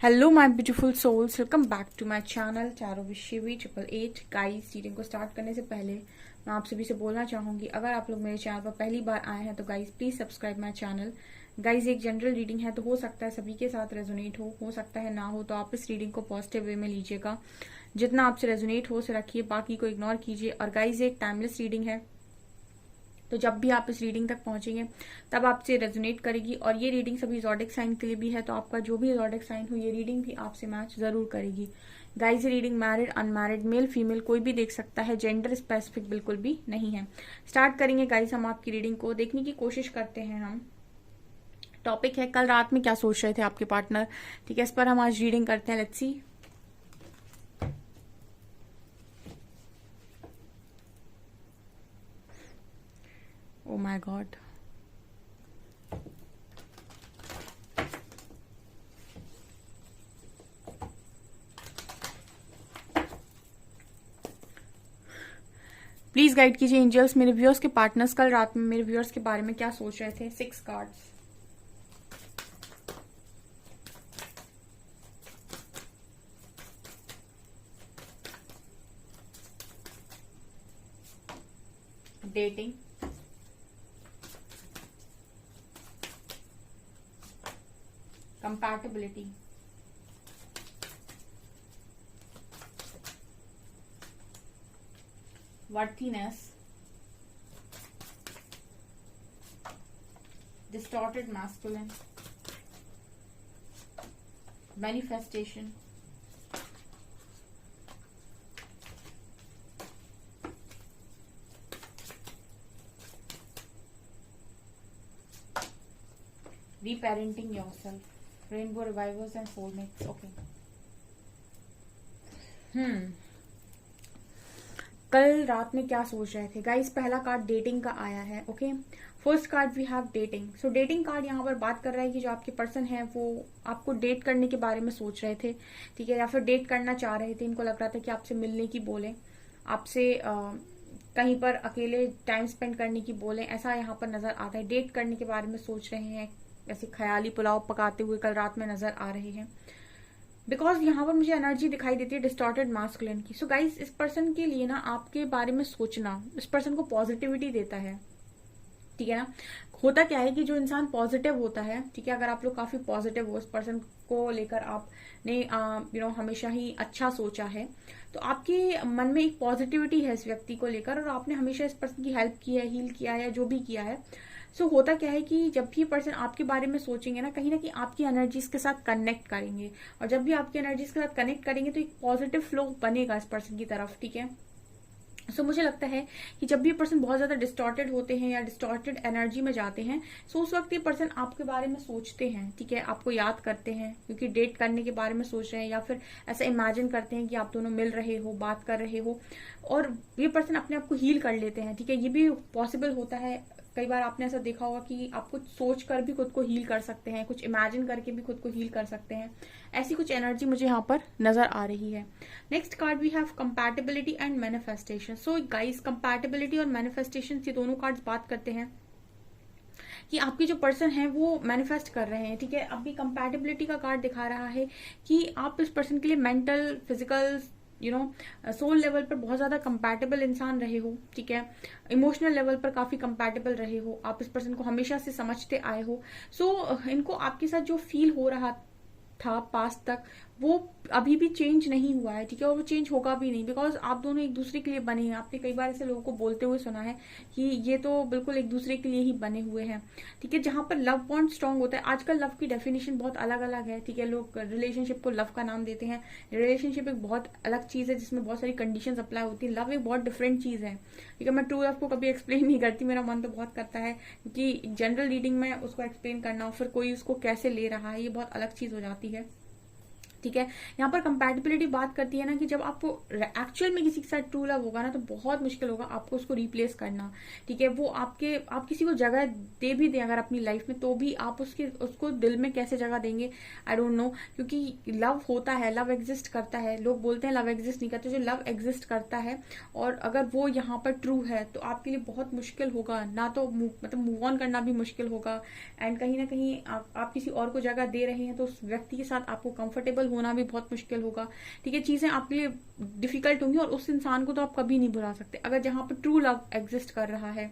Hello my beautiful souls, welcome back to my channel चारों विश्वी 888। Guys, reading को start करने से पहले मैं आप सभी से बोलना चाहूंगी, अगर आप लोग मेरे चैनल पर पहली बार आए हैं तो guys please subscribe my channel. Guys, एक जनरल रीडिंग है तो हो सकता है सभी के साथ रेजोनेट हो सकता है ना हो, तो आप इस रीडिंग को पॉजिटिव वे में लीजिएगा। जितना आपसे रेजोनेट हो उसे रखिए, बाकी को इग्नोर कीजिए। और गाइस, एक टाइमलेस रीडिंग है, तो जब भी आप इस रीडिंग तक पहुंचेंगे तब आपसे रेजोनेट करेगी। और ये रीडिंग सभी ज़ोडिक साइन के लिए भी है, तो आपका जो भी ज़ोडिक साइन हो ये रीडिंग भी आपसे मैच जरूर करेगी। गाइस, ये reading married unmarried male female कोई भी देख सकता है, जेंडर स्पेसिफिक बिल्कुल भी नहीं है। स्टार्ट करेंगे गाइस हम आपकी रीडिंग को, देखने की कोशिश करते हैं हम। टॉपिक है कल रात में क्या सोच रहे थे आपके पार्टनर, ठीक है, इस पर हम आज रीडिंग करते हैं। Let's see. Oh my God, please guide कीजिए एंजल्स, मेरे व्यूअर्स के पार्टनर्स कल रात में मेरे व्यूअर्स के बारे में क्या सोच रहे थे। 6 cards. Dating, compatibility, worthiness, distorted masculine, manifestation, reparenting yourself, rainbow revivers and soulmates. Okay. कल रात में क्या सोच रहे थे गाइस। पहला कार्ड डेटिंग का आया है। Okay, first card we have dating. So dating card यहाँ पर बात कर रहा है कि जो आपके पर्सन है वो आपको डेट करने के बारे में सोच रहे थे, ठीक है, या फिर डेट करना चाह रहे थे। इनको लग रहा था कि आपसे मिलने की बोले, आपसे कहीं पर अकेले टाइम स्पेंड करने की बोले, ऐसा यहाँ पर नजर आता है। डेट करने के बारे में सोच रहे हैं, ऐसे ख्याली पुलाव पकाते हुए कल रात में नजर आ रहे हैं। बिकॉज यहाँ पर मुझे एनर्जी दिखाई देती है डिस्टॉर्टेड मास्कुलिन की। सो गाइस, इस पर्सन के लिए ना आपके बारे में सोचना इस पर्सन को पॉजिटिविटी देता है, ठीक है ना। होता क्या है कि जो इंसान पॉजिटिव होता है, ठीक है, अगर आप लोग काफी पॉजिटिव हो, इस पर्सन को लेकर आपने हमेशा ही अच्छा सोचा है, तो आपके मन में एक पॉजिटिविटी है इस व्यक्ति को लेकर, और आपने हमेशा इस पर्सन की हेल्प की है, हील किया है, या जो भी किया है। सो होता क्या है कि जब भी पर्सन आपके बारे में सोचेंगे ना, कहीं आपकी एनर्जीज के साथ कनेक्ट करेंगे, और जब भी आपकी एनर्जीज के साथ कनेक्ट करेंगे तो एक पॉजिटिव फ्लो बनेगा इस पर्सन की तरफ, ठीक है। सो मुझे लगता है कि जब भी पर्सन बहुत ज्यादा डिस्टॉर्टेड होते हैं या डिस्टॉर्टेड एनर्जी में जाते हैं, सो उस वक्त ये पर्सन आपके बारे में सोचते हैं, ठीक है, आपको याद करते हैं, क्योंकि डेट करने के बारे में सोच रहे हैं, या फिर ऐसा इमेजिन करते हैं कि आप दोनों मिल रहे हो, बात कर रहे हो, और ये पर्सन अपने आप को हील कर लेते हैं, ठीक है। ये भी पॉसिबल होता है। कई बार आपने ऐसा देखा होगा कि आप कुछ सोच कर भी खुद को हील कर सकते हैं, कुछ इमेजिन करके भी खुद को हील कर सकते हैं। ऐसी कुछ एनर्जी मुझे यहाँ पर नजर आ रही है। Next card we have compatibility and manifestation. So guys, compatibility और मैनिफेस्टेशन ये दोनों कार्ड्स बात करते हैं कि आपके जो पर्सन है वो मैनिफेस्ट कर रहे हैं, ठीक है। अभी कंपैटिबिलिटी का कार्ड दिखा रहा है कि आप इस पर्सन के लिए मेंटल, फिजिकल, सोल लेवल पर बहुत ज्यादा कंपैटिबल इंसान रहे हो, ठीक है। इमोशनल लेवल पर काफी कंपैटिबल रहे हो, आप इस पर्सन को हमेशा से समझते आए हो। सो इनको आपके साथ जो फील हो रहा था पास्ट तक, वो अभी भी चेंज नहीं हुआ है, ठीक है, और वो चेंज होगा भी नहीं, बिकॉज आप दोनों एक दूसरे के लिए बने हैं। आपने कई बार ऐसे लोगों को बोलते हुए सुना है कि ये तो बिल्कुल एक दूसरे के लिए ही बने हुए हैं, ठीक है। जहां पर लव बॉन्ड स्ट्रांग होता है, आजकल लव की डेफिनेशन बहुत अलग अलग है, ठीक है। लोग रिलेशनशिप को लव का नाम देते हैं। रिलेशनशिप एक बहुत अलग चीज है जिसमें बहुत सारी कंडीशंस अप्लाई होती है। लव एक बहुत डिफरेंट चीज है, ठीक है। मैं ट्रू लव को कभी एक्सप्लेन नहीं करती, मेरा मन तो बहुत करता है, क्योंकि जनरल रीडिंग में उसको एक्सप्लेन करना और फिर कोई उसको कैसे ले रहा है, ये बहुत अलग चीज हो जाती है। ठीक है। यहाँ पर कंपैटिबिलिटी बात करती है ना कि जब आपको एक्चुअल में किसी के साथ ट्रू लव होगा ना तो बहुत मुश्किल होगा आपको उसको रिप्लेस करना। ठीक है, वो आप किसी को जगह दे भी दें अगर अपनी लाइफ में, तो भी आप उसको दिल में कैसे जगह देंगे, आई डोंट नो। क्योंकि लव होता है, लव एग्जिस्ट करता है, लोग बोलते हैं लव एग्जिस्ट नहीं करते, जो लव एग्जिस्ट करता है और अगर वो यहाँ पर ट्रू है तो आपके लिए बहुत मुश्किल होगा ना, तो मतलब मूव ऑन करना भी मुश्किल होगा। एंड कहीं ना कहीं आप किसी और को जगह दे रहे हैं तो उस व्यक्ति के साथ आपको कंफर्टेबल होना भी बहुत मुश्किल होगा। ठीक है, चीजें आपके लिए डिफिकल्ट होंगी और उस इंसान को तो आप कभी नहीं भुला सकते अगर जहां पर ट्रू लव एग्जिस्ट कर रहा है।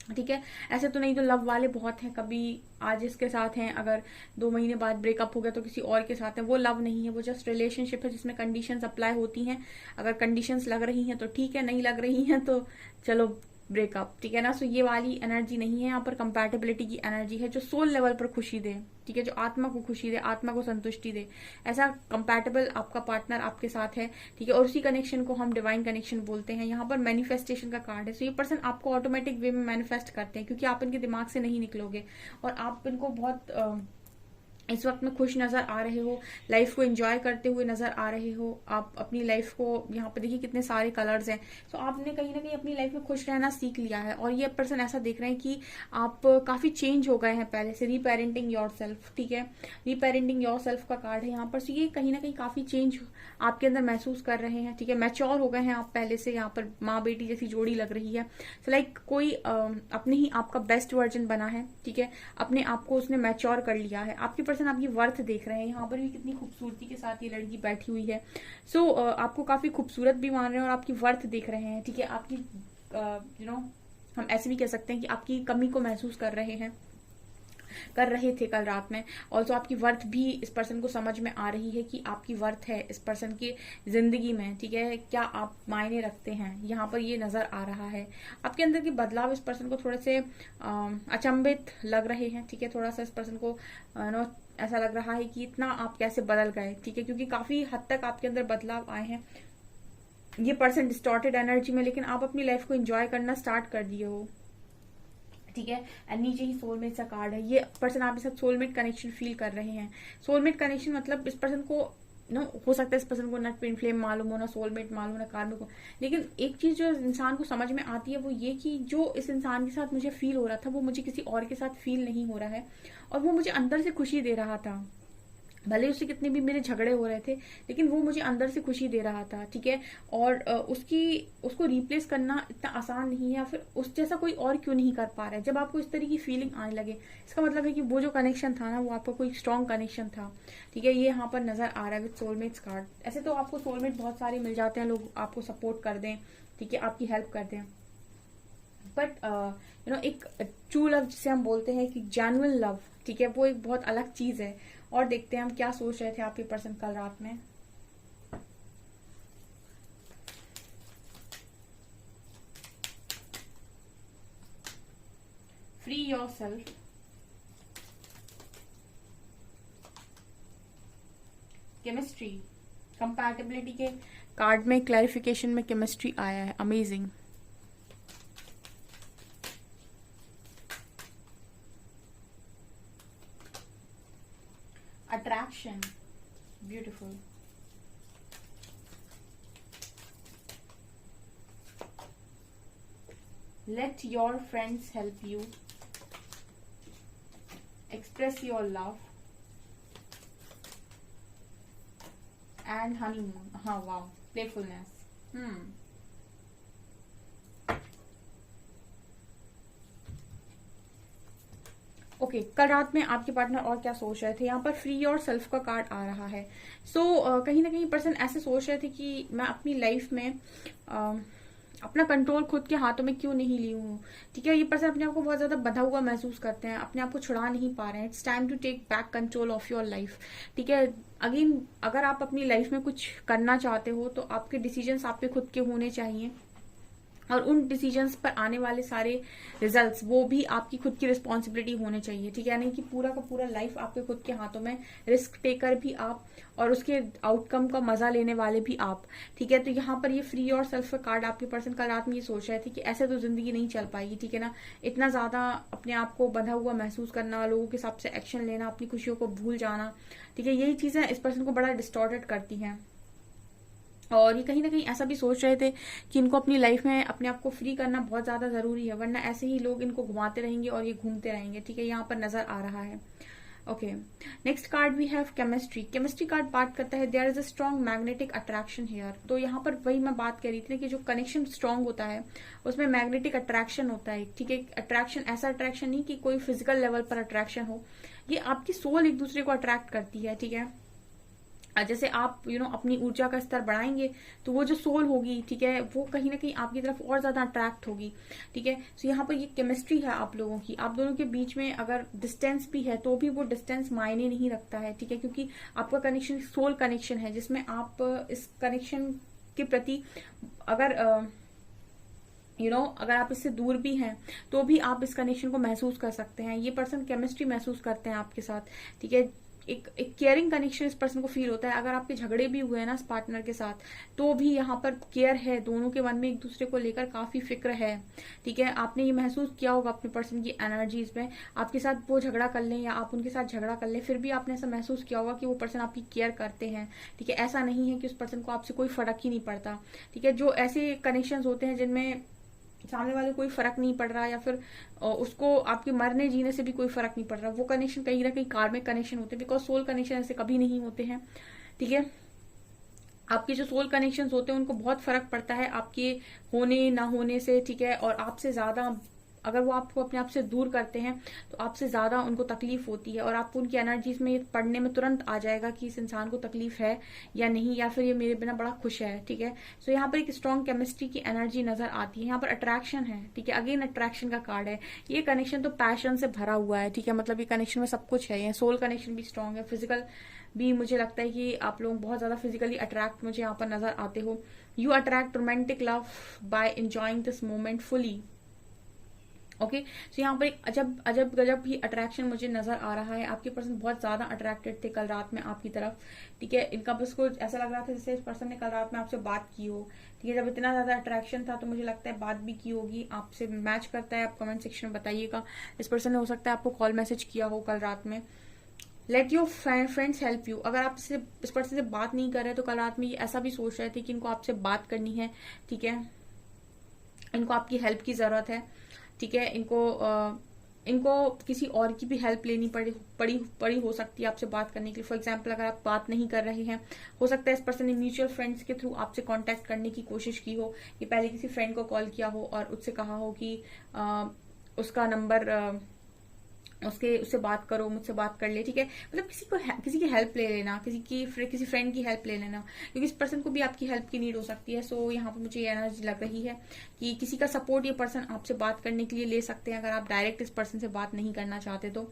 ठीक है, ऐसे तो नहीं तो लव वाले बहुत हैं, कभी आज इसके साथ हैं, अगर 2 महीने बाद ब्रेकअप हो गया तो किसी और के साथ है, वो लव नहीं है, वो जस्ट रिलेशनशिप है जिसमें कंडीशंस अप्लाई होती हैं। अगर कंडीशंस लग रही हैं तो ठीक है, नहीं लग रही हैं तो चलो ब्रेकअप। ठीक है ना, सो ये वाली एनर्जी नहीं है यहाँ पर, कंपैटिबिलिटी की एनर्जी है जो सोल लेवल पर खुशी दे। ठीक है, जो आत्मा को खुशी दे, आत्मा को संतुष्टि दे, ऐसा कंपैटिबल आपका पार्टनर आपके साथ है। ठीक है, और उसी कनेक्शन को हम डिवाइन कनेक्शन बोलते हैं। यहाँ पर मैनिफेस्टेशन का कार्ड है, सो ये पर्सन आपको ऑटोमेटिक वे में मैनिफेस्ट करते हैं क्योंकि आप इनके दिमाग से नहीं निकलोगे और आप इनको बहुत इस वक्त में खुश नजर आ रहे हो, लाइफ को एंजॉय करते हुए नजर आ रहे हो। आप अपनी लाइफ को, यहाँ पे देखिए कितने सारे कलर्स हैं, तो आपने कहीं ना कहीं अपनी लाइफ में खुश रहना सीख लिया है। और ये पर्सन ऐसा देख रहे हैं कि आप काफी चेंज हो गए हैं पहले से, रीपेरेंटिंग योर सेल्फ। ठीक है, रीपेरेंटिंग योर सेल्फ का कार्ड है यहाँ पर, सो ये कहीं ना कहीं काफी चेंज आपके अंदर महसूस कर रहे हैं। ठीक है, मैच्योर हो गए हैं आप पहले से, यहाँ पर माँ बेटी जैसी जोड़ी लग रही है। सो लाइक कोई अपने ही आपका बेस्ट वर्जन बना है। ठीक है, अपने आप को उसने मैच्योर कर लिया है। आपके पर्सन आपकी वर्थ देख रहे हैं, यहाँ पर भी कितनी खूबसूरती के साथ ये लड़की बैठी हुई है। सो आपको काफी खूबसूरत भी मान रहे हैं और आपकी वर्थ देख रहे हैं। ठीक है, आपकी हम ऐसे भी कह सकते हैं कि आपकी कमी को महसूस कर रहे थे कल रात में। ऑल्सो आपकी वर्थ भी इस पर्सन को समझ में आ रही है कि आपकी वर्थ है इस पर्सन की जिंदगी में। ठीक है, क्या आप मायने रखते हैं, यहाँ पर ये नजर आ रहा है। आपके अंदर के बदलाव इस पर्सन को थोड़े से अचंभित लग रहे हैं। ठीक है, थोड़ा सा इस पर्सन को ऐसा लग रहा है कि इतना आप कैसे बदल गए। ठीक है, क्योंकि काफी हद तक आपके अंदर बदलाव आए हैं। ये पर्सन डिस्टॉर्टेड एनर्जी में, लेकिन आप अपनी लाइफ को एंजॉय करना स्टार्ट कर दिए हो। ठीक है, एंड नीचे ही सोलमेट का कार्ड है। ये पर्सन आपके साथ सोलमेट कनेक्शन फील कर रहे हैं। सोलमेट कनेक्शन मतलब इस पर्सन को हो सकता है इस पर्सन को ना ट्विन फ्लेम मालूम हो, ना सोलमेट मालूम हो, ना कार्मिक हो, लेकिन एक चीज जो इंसान को समझ में आती है वो ये कि जो इस इंसान के साथ मुझे फील हो रहा था वो मुझे किसी और के साथ फील नहीं हो रहा है और वो मुझे अंदर से खुशी दे रहा था। भले उससे कितने भी मेरे झगड़े हो रहे थे लेकिन वो मुझे अंदर से खुशी दे रहा था। ठीक है, और उसको रिप्लेस करना इतना आसान नहीं है, या फिर उस जैसा कोई और क्यों नहीं कर पा रहा है। जब आपको इस तरह की फीलिंग आने लगे इसका मतलब है कि वो जो कनेक्शन था ना वो आपका कोई स्ट्रॉन्ग कनेक्शन था। ठीक है, ये यहाँ पर नजर आ रहा है विद सोलमेट्स कार्ड। ऐसे तो आपको सोलमेट बहुत सारे मिल जाते हैं, लोग आपको सपोर्ट कर दें, ठीक है, आपकी हेल्प कर दें, बट एक ट्रू लव जिसे हम बोलते हैं कि जेन्युइन लव, ठीक है, वो एक बहुत अलग चीज है। और देखते हैं हम क्या सोच रहे थे आपके पर्सन कल रात में। फ्री योरसेल्फ, केमिस्ट्री, कंपैटिबिलिटी के कार्ड में क्लैरिफिकेशन में केमिस्ट्री आया है, amazing. Attraction, beautiful. Let your friends help you. Express your love. And honeymoon. Wow. Playfulness. Okay, कल रात में आपके पार्टनर और क्या सोच रहे थे। यहाँ पर फ्री और सेल्फ का कार्ड आ रहा है। सो कहीं ना कहीं पर्सन ऐसे सोच रहे थे कि मैं अपनी लाइफ में अपना कंट्रोल खुद के हाथों में क्यों नहीं ली हूँ। ठीक है, ये पर्सन अपने आप को बहुत ज्यादा बंधा हुआ महसूस करते हैं, अपने आप को छुड़ा नहीं पा रहे हैं। It's time to take back control of your life. ठीक है, अगेन अगर आप अपनी लाइफ में कुछ करना चाहते हो तो आपके डिसीजंस आप पे खुद के होने चाहिए। और उन डिसीजंस पर आने वाले सारे रिजल्ट्स वो भी आपकी खुद की रिस्पॉन्सिबिलिटी होने चाहिए, ठीक है। यानी कि पूरा का पूरा लाइफ आपके खुद के हाथों में, रिस्क टेकर भी आप और उसके आउटकम का मजा लेने वाले भी आप, ठीक है। तो यहाँ पर ये फ्री और सेल्फ कार्ड आपके पर्सन कल रात में ये सोच रहे थे कि ऐसे तो जिंदगी नहीं चल पाएगी, ठीक है ना। इतना ज्यादा अपने आप को बंधा हुआ महसूस करना, लोगों के हिसाब से एक्शन लेना, अपनी खुशियों को भूल जाना, ठीक है, यही चीजें इस पर्सन को बड़ा डिस्टॉर्टेड करती हैं। और ये कहीं ना कहीं ऐसा भी सोच रहे थे कि इनको अपनी लाइफ में अपने आप को फ्री करना बहुत ज्यादा जरूरी है, वरना ऐसे ही लोग इनको घुमाते रहेंगे और ये घूमते रहेंगे, ठीक है, यहाँ पर नजर आ रहा है। Okay, next card we have chemistry. Chemistry card बात करता है there is a strong magnetic attraction here. तो यहाँ पर वही मैं बात कर रही थी ना कि जो कनेक्शन स्ट्रॉन्ग होता है उसमें मैग्नेटिक अट्रैक्शन होता है, ठीक है। अट्रैक्शन ऐसा अट्रैक्शन नहीं कि कोई फिजिकल लेवल पर अट्रैक्शन हो, ये आपकी सोल एक दूसरे को अट्रैक्ट करती है, ठीक है। जैसे आप अपनी ऊर्जा का स्तर बढ़ाएंगे तो वो जो सोल होगी, ठीक है, वो कहीं ना कहीं आपकी तरफ और ज्यादा अट्रैक्ट होगी, ठीक है। तो यहाँ पर ये केमिस्ट्री है आप लोगों की, आप दोनों के बीच में अगर डिस्टेंस भी है तो भी वो डिस्टेंस मायने नहीं रखता है, ठीक है, क्योंकि आपका कनेक्शन सोल कनेक्शन है जिसमें आप इस कनेक्शन के प्रति अगर अगर आप इससे दूर भी हैं तो भी आप इस कनेक्शन को महसूस कर सकते हैं। ये पर्सन केमिस्ट्री महसूस करते हैं आपके साथ, ठीक है। एक केयरिंग कनेक्शन इस पर्सन को फील होता है। अगर आपके झगड़े भी हुए हैं ना इस पार्टनर के साथ, तो भी यहाँ पर केयर है, दोनों के मन में एक दूसरे को लेकर काफी फिक्र है, ठीक है। आपने ये महसूस किया होगा अपने पर्सन की एनर्जीज में, आपके साथ वो झगड़ा कर लें या आप उनके साथ झगड़ा कर लें, फिर भी आपने ऐसा महसूस किया होगा कि वो पर्सन आपकी केयर करते हैं, ठीक है। ऐसा नहीं है कि उस पर्सन को आपसे कोई फर्क ही नहीं पड़ता, ठीक है। जो ऐसे कनेक्शन होते हैं जिनमें सामने वाले कोई फर्क नहीं पड़ रहा या फिर उसको आपके मरने जीने से भी कोई फर्क नहीं पड़ रहा, वो कनेक्शन कहीं ना कहीं कार्मिक कनेक्शन होते हैं, बिकॉज सोल कनेक्शन ऐसे कभी नहीं होते हैं, ठीक है। आपके जो सोल कनेक्शंस होते हैं उनको बहुत फर्क पड़ता है आपके होने ना होने से, ठीक है। और आपसे ज्यादा अगर वो आपको अपने आप से दूर करते हैं तो आपसे ज्यादा उनको तकलीफ होती है और आपको उनकी एनर्जीज में पढ़ने में तुरंत आ जाएगा कि इस इंसान को तकलीफ है या नहीं, या फिर ये मेरे बिना बड़ा खुश है, ठीक है। सो यहाँ पर एक स्ट्रॉन्ग केमिस्ट्री की एनर्जी नजर आती है। यहाँ पर अट्रैक्शन है, ठीक है, अगेन अट्रैक्शन का कार्ड है। ये कनेक्शन तो पैशन से भरा हुआ है, ठीक है, मतलब ये कनेक्शन में सब कुछ है। ये सोल कनेक्शन भी स्ट्रॉन्ग है, फिजिकल भी मुझे लगता है कि आप लोग बहुत ज्यादा फिजिकली अट्रैक्ट मुझे यहाँ पर नजर आते हो। You attract romantic love by enjoying this moment fully. Okay, so यहाँ पर एक अजब अजब गजब ही अट्रैक्शन मुझे नजर आ रहा है। आपके पर्सन बहुत ज्यादा अट्रैक्टेड थे कल रात में आपकी तरफ, ठीक है। इनका बस को ऐसा लग रहा था जैसे इस पर्सन ने कल रात में आपसे बात की हो, ठीक है। जब इतना ज्यादा अट्रैक्शन था तो मुझे लगता है बात भी की होगी, आपसे मैच करता है, आप कमेंट सेक्शन में बताइएगा। इस पर्सन ने हो सकता है आपको कॉल मैसेज किया हो कल रात में। Let your friends help you. अगर आप इस पर्सन से बात नहीं कर रहे तो कल रात में ये ऐसा भी सोच रहे थे कि इनको आपसे बात करनी है, ठीक है, इनको आपकी हेल्प की जरूरत है, ठीक है। इनको किसी और की भी हेल्प लेनी पड़ी हो सकती है आपसे बात करने के लिए। फॉर एग्जाम्पल अगर आप बात नहीं कर रहे हैं, हो सकता है इस पर्सन ने म्यूचुअल फ्रेंड्स के थ्रू आपसे कांटेक्ट करने की कोशिश की हो, कि पहले किसी फ्रेंड को कॉल किया हो और उससे कहा हो कि उसका नंबर उससे बात करो, मुझसे बात कर ले, ठीक है। मतलब किसी की हेल्प ले लेना, किसी फ्रेंड की हेल्प ले लेना, क्योंकि इस पर्सन को भी आपकी हेल्प की नीड हो सकती है। सो यहाँ पर मुझे ये एनर्जी लग रही है कि किसी का सपोर्ट ये पर्सन आपसे बात करने के लिए ले सकते हैं, अगर आप डायरेक्ट इस पर्सन से बात नहीं करना चाहते तो।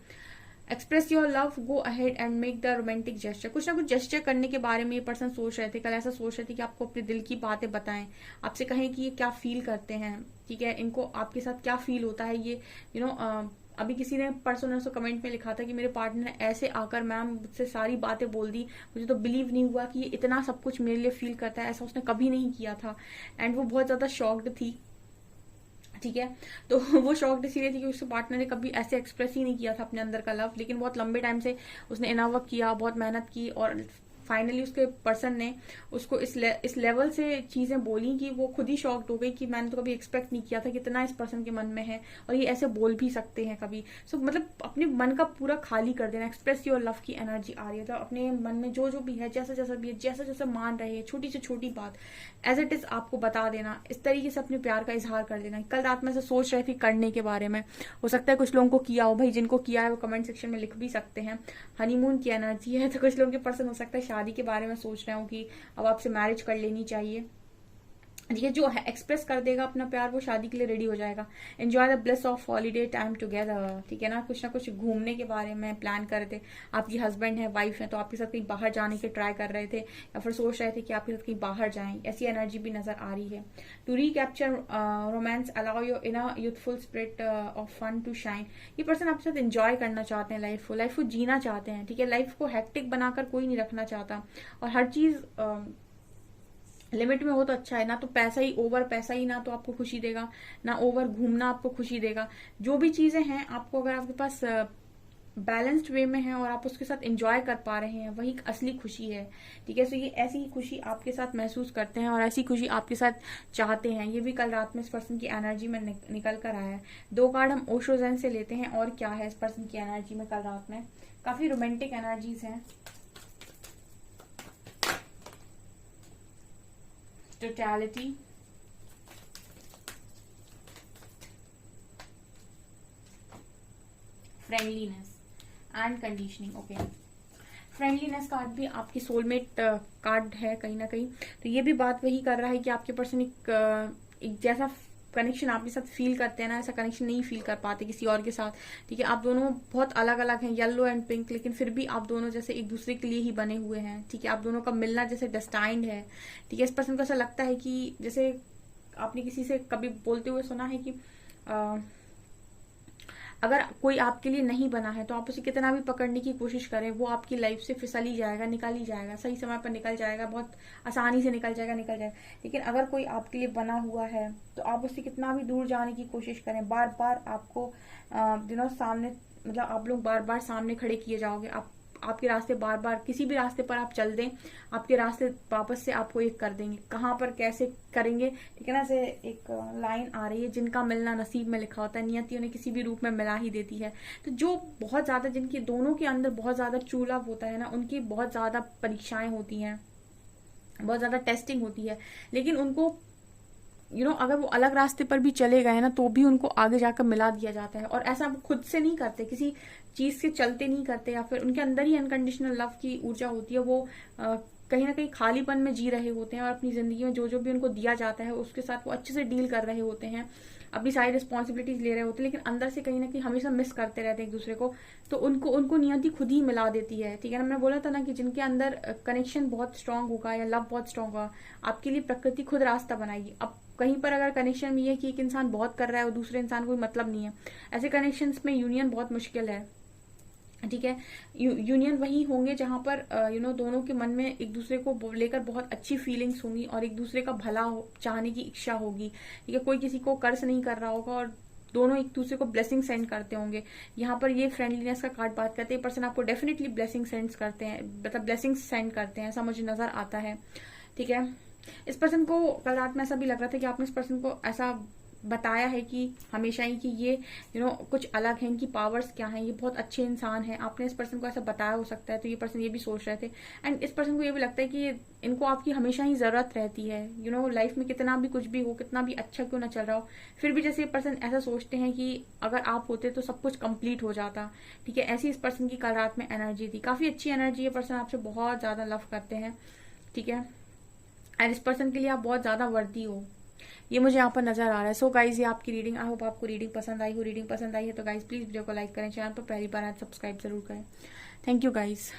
Express your love, go ahead and make the romantic gesture. कुछ ना कुछ जेस्चर करने के बारे में ये पर्सन सोच रहे थे कल, ऐसा सोच रहे थे कि आपको अपने दिल की बातें बताएं, आपसे कहें कि ये क्या फील करते हैं, ठीक है, इनको आपके साथ क्या फील होता है। ये अभी किसी ने परसों कमेंट में लिखा था कि मेरे पार्टनर ने ऐसे आकर मैम मुझसे सारी बातें बोल दी, मुझे तो बिलीव नहीं हुआ कि ये इतना सब कुछ मेरे लिए फील करता है, ऐसा उसने कभी नहीं किया था। एंड वो बहुत ज्यादा शॉक्ड थी, ठीक है। तो वो शॉक्ड इसीलिए थी कि उसके पार्टनर ने कभी ऐसे एक्सप्रेस ही नहीं किया था अपने अंदर का लव, लेकिन बहुत लंबे टाइम से उसने इनफ वर्क किया, बहुत मेहनत की और फाइनली उसके पर्सन ने उसको इस लेवल से चीजें बोली कि वो खुद ही शॉक्ड हो गई कि मैंने तो कभी एक्सपेक्ट नहीं किया था कि इतना इस पर्सन के मन में है और ये ऐसे बोल भी सकते हैं कभी। सो मतलब अपने मन का पूरा खाली कर देना, एक्सप्रेस योर लव की एनर्जी आ रही है। तो अपने मन में जो भी है, जैसा जैसा भी है, जैसा जैसा मान रहे हैं, छोटी से छोटी बात एज इट इज आपको बता देना, इस तरीके से अपने प्यार का इजहार कर देना। कल रात में से सोच रहे थे करने के बारे में, हो सकता है कुछ लोगों को किया हो, भाई जिनको किया है वो कमेंट सेक्शन में लिख भी सकते हैं। हनीमून की एनर्जी है, तो कुछ लोगों के पर्सन हो सकता है शादी के बारे में सोच रहे हो कि अब आपसे मैरिज कर लेनी चाहिए, ठीक है, जो एक्सप्रेस कर देगा अपना प्यार वो शादी के लिए रेडी हो जाएगा। Enjoy the bless of holiday time together, ठीक है ना कुछ घूमने के बारे में प्लान कर रहे थे, आपकी हस्बैंड है, वाइफ है, तो आपके साथ कहीं बाहर जाने के ट्राई कर रहे थे या फिर सोच रहे थे कि आपके साथ कहीं बाहर जाएं, ऐसी एनर्जी भी नजर आ रही है। To recapture romance, allow your inner youthful spirit of fun to shine. ये पर्सन आपके साथ एंजॉय करना चाहते हैं, लाइफ को जीना चाहते हैं, ठीक है, लाइफ को हेक्टिक बनाकर कोई नहीं रखना चाहता, और हर चीज लिमिट में हो तो अच्छा है ना। तो ओवर पैसा ही ना तो आपको खुशी देगा, ना ओवर घूमना आपको खुशी देगा। जो भी चीजें हैं आपको, अगर आपके पास बैलेंस्ड वे में है और आप उसके साथ एंजॉय कर पा रहे हैं, वही असली खुशी है, ठीक है। तो ये ऐसी खुशी आपके साथ महसूस करते हैं और ऐसी खुशी आपके साथ चाहते हैं। ये भी कल रात में इस पर्सन की एनर्जी में निकल कर आया है। 2 कार्ड हम ओशो ज़ेन से लेते हैं, और क्या है इस पर्सन की एनर्जी में कल रात में। काफी रोमांटिक एनर्जीज हैं। Totality, friendliness and conditioning. Okay, friendliness card भी आपकी सोलमेट कार्ड है कहीं ना कहीं। तो ये भी बात वही कर रहा है कि आपके पर्सन एक जैसा कनेक्शन आपके साथ फील करते हैं ना, ऐसा कनेक्शन नहीं फील कर पाते किसी और के साथ, ठीक है। आप दोनों बहुत अलग अलग हैं, येलो एंड पिंक, लेकिन फिर भी आप दोनों जैसे एक दूसरे के लिए ही बने हुए हैं, ठीक है। आप दोनों का मिलना जैसे डेस्टाइन्ड है, ठीक है। इस पर्सन को ऐसा लगता है कि जैसे आपने किसी से कभी बोलते हुए सुना है कि अगर कोई आपके लिए नहीं बना है तो आप उसे कितना भी पकड़ने की कोशिश करें, वो आपकी लाइफ से फिसल ही जाएगा, निकल ही जाएगा, सही समय पर निकल जाएगा, बहुत आसानी से निकल जाएगा। लेकिन अगर कोई आपके लिए बना हुआ है तो आप उससे कितना भी दूर जाने की कोशिश करें, बार बार आपको सामने, मतलब आप लोग बार बार सामने खड़े किए जाओगे। आपके रास्ते बार बार, किसी भी रास्ते पर आप चल दें, आपके रास्ते वापस से आपको एक कर देंगे। कहाँ पर कैसे करेंगे, ठीक है ना। से एक लाइन आ रही है, जिनका मिलना नसीब में लिखा होता है, नियति उन्हें किसी भी रूप में मिला ही देती है। तो जो बहुत ज्यादा, जिनकी दोनों के अंदर बहुत ज्यादा ट्रू लव होता है ना, उनकी बहुत ज्यादा परीक्षाएं होती हैं, बहुत ज्यादा टेस्टिंग होती है, लेकिन उनको अगर वो अलग रास्ते पर भी चले गए ना तो भी उनको आगे जाकर मिला दिया जाता है। और ऐसा वो खुद से नहीं करते, किसी चीज से चलते नहीं करते, या फिर उनके अंदर ही अनकंडीशनल लव की ऊर्जा होती है। वो कहीं ना कहीं खालीपन में जी रहे होते हैं और अपनी जिंदगी में जो जो भी उनको दिया जाता है उसके साथ वो अच्छे से डील कर रहे होते हैं, अपनी सारी रिस्पॉन्सिबिलिटीज ले रहे होते हैं, लेकिन अंदर से कहीं ना कहीं हमेशा मिस करते रहते हैं एक दूसरे को। तो उनको नियति खुद ही मिला देती है, ठीक है ना। मैंने बोला था ना कि जिनके अंदर कनेक्शन बहुत स्ट्रांग होगा या लव बहुत स्ट्रांग होगा, आपके लिए प्रकृति खुद रास्ता बनाएगी। अब कहीं पर अगर कनेक्शन में है कि एक इंसान बहुत कर रहा है और दूसरे इंसान को मतलब नहीं है, ऐसे कनेक्शंस में यूनियन बहुत मुश्किल है, ठीक है। यूनियन वही होंगे जहां पर दोनों के मन में एक दूसरे को लेकर बहुत अच्छी फीलिंग्स होंगी और एक दूसरे का भला चाहने की इच्छा होगी, ठीक है। कोई किसी को कर्ज नहीं कर रहा होगा और दोनों एक दूसरे को ब्लेसिंग सेंड करते होंगे। यहाँ पर ये फ्रेंडलीनेस का कार्ड बात करते हैं, पर्सन आपको डेफिनेटली ब्लेसिंग सेंड करते हैं, मतलब ब्लेसिंग सेंड करते हैं, ऐसा मुझे नजर आता है, ठीक है। इस पर्सन को कल रात में ऐसा भी लग रहा था कि आपने इस पर्सन को ऐसा बताया है कि हमेशा ही कि ये कुछ अलग है, इनकी पावर्स क्या हैं, ये बहुत अच्छे इंसान हैं, आपने इस पर्सन को ऐसा बताया हो सकता है। तो ये पर्सन ये भी सोच रहे थे, एंड इस पर्सन को ये भी लगता है कि इनको आपकी हमेशा ही जरूरत रहती है। लाइफ में कितना भी कुछ भी हो, कितना भी अच्छा क्यों ना चल रहा हो, फिर भी जैसे ये पर्सन ऐसा सोचते हैं कि अगर आप होते तो सब कुछ कंप्लीट हो जाता, ठीक है। ऐसी इस पर्सन की कल रात में एनर्जी थी, काफी अच्छी एनर्जी है। पर्सन आपसे बहुत ज्यादा लव करते हैं, ठीक है, एंड इस पर्सन के लिए आप बहुत ज्यादा वर्दी हो, ये मुझे यहाँ पर नजर आ रहा है। सो गाइज, ये आपकी रीडिंग, आई होप आपको रीडिंग पसंद आई हो। रीडिंग पसंद आई है तो गाइज प्लीज वीडियो को लाइक करें, चैनल पर पहली बार आए सब्सक्राइब जरूर करें। Thank you guys.